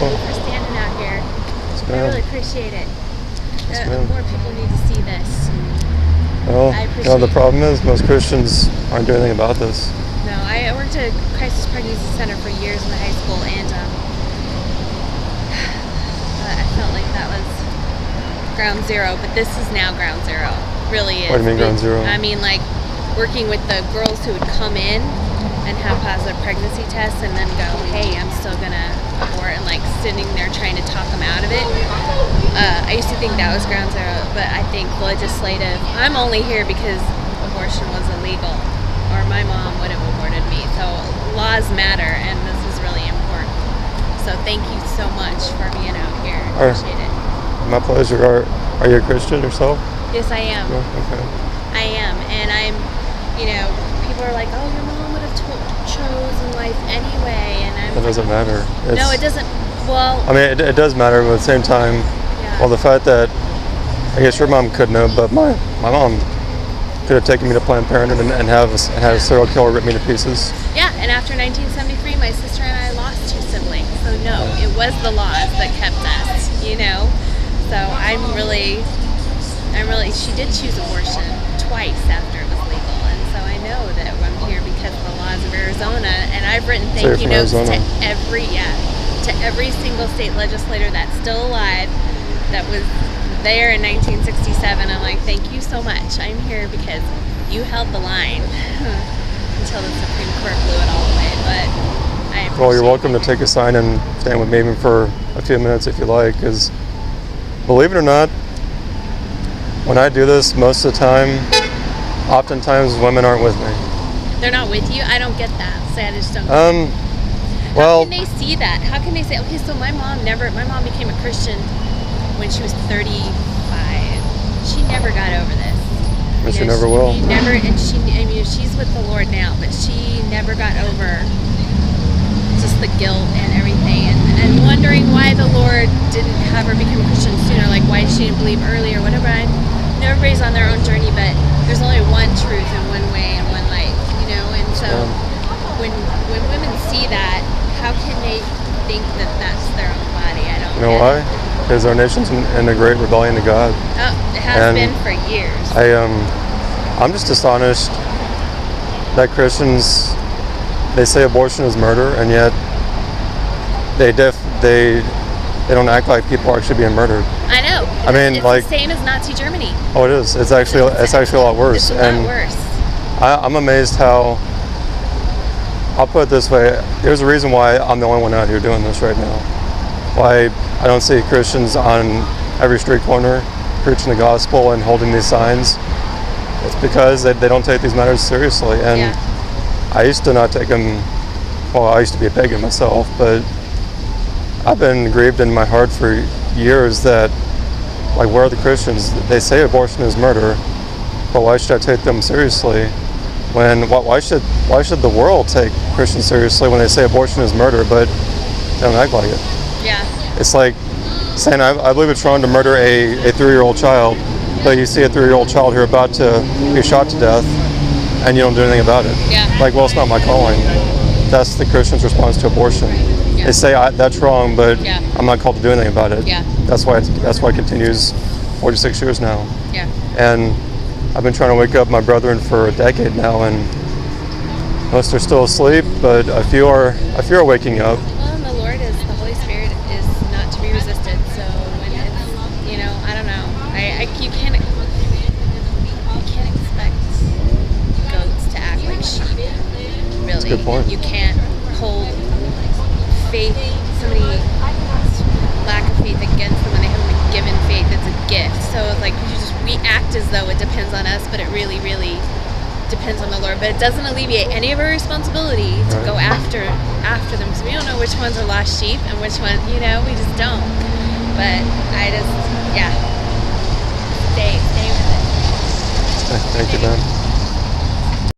you for standing out here. I really appreciate it. More people need to see this. Well, the problem is most Christians aren't doing anything about this. No, I worked at Crisis Pregnancy Center for years in the high school, and I felt like that was ground zero, but this is now ground zero. Really is. What do you mean ground zero? I mean, like, working with the girls who would come in and have positive pregnancy tests and then go, hey, I'm still gonna abort, and like sitting there trying to talk them out of it. I used to think that was ground zero, but I think legislative, I'm only here because abortion was illegal, or my mom would have aborted me. So laws matter, and this is really important. So thank you so much for being out here. I appreciate it. My pleasure. Are you a Christian yourself? Yes, I am. Yeah, okay. I am, and I'm, people are like, oh, your mom would have chosen life anyway, and I'm. That doesn't matter. No, it doesn't. Well, I mean, it does matter, but at the same time, well, the fact that I guess your mom couldn't have, but my mom could have taken me to Planned Parenthood and had a serial killer rip me to pieces. Yeah, and after 1973, my sister and I lost 2 siblings. So no, it was the laws that kept us. So I'm really. She did choose abortion twice after it was legal, and so I know that I'm here because of the laws of Arizona, and I've written thank you notes to every single state legislator that's still alive that was there in 1967. I'm like, thank you so much. I'm here because you held the line until the Supreme Court blew it all away. But I appreciate you're welcome to take a sign and stand with me even for a few minutes if you like, because believe it or not, when I do this, most of the time, oftentimes women aren't with me. They're not with you? I don't get that. So I just don't. Well, how can they see that? How can they say, okay, so my mom became a Christian when she was 35. She never got over this. But she never will. She's with the Lord now, but she never got over just the guilt and everything, and wondering why the Lord didn't have her become a Christian sooner, like why she didn't believe earlier, whatever. Everybody's on their own journey, but there's only one truth and one way and one life, and so when women see that, how can they think that that's their own body? I don't know why? Because our nation's in a great rebellion to God. Oh, it has been for years. I'm just astonished that Christians, they say abortion is murder, and yet they don't act like people are actually being murdered. I know. It's the same as Nazi Germany. Oh, it is. It's actually a lot worse. It's a lot worse. I'm amazed how. I'll put it this way: there's a reason why I'm the only one out here doing this right now. Why I don't see Christians on every street corner preaching the gospel and holding these signs. It's because they don't take these matters seriously, and I used to not take them. Well, I used to be a pagan myself, but I've been grieved in my heart for years that, like, where are the Christians? They say abortion is murder, but why should I take them seriously? Why should the world take Christians seriously when they say abortion is murder, but they don't act like it? Yeah. It's like saying I believe it's wrong to murder a 3-year-old child, but you see a 3-year-old child who are about to be shot to death, and you don't do anything about it. Yeah. Like, well, it's not my calling. That's the Christian's response to abortion. Yeah. They say that's wrong, but I'm not called to do anything about it. Yeah. That's why it continues 46 years now. Yeah. And I've been trying to wake up my brethren for a decade now, and most are still asleep, but a few are waking up. Well, and the Holy Spirit is not to be resisted. So when it's, I don't know. You can't expect goats to act like sheep. Really. That's a good point. You can't hold somebody's lack of faith against them when they haven't been given faith. It's a gift. So it's like we act as though it depends on us, but it really, really depends on the Lord. But it doesn't alleviate any of our responsibility to go after them, because we don't know which ones are lost sheep and which ones, we just don't. But stay with it. Thank you, Ben.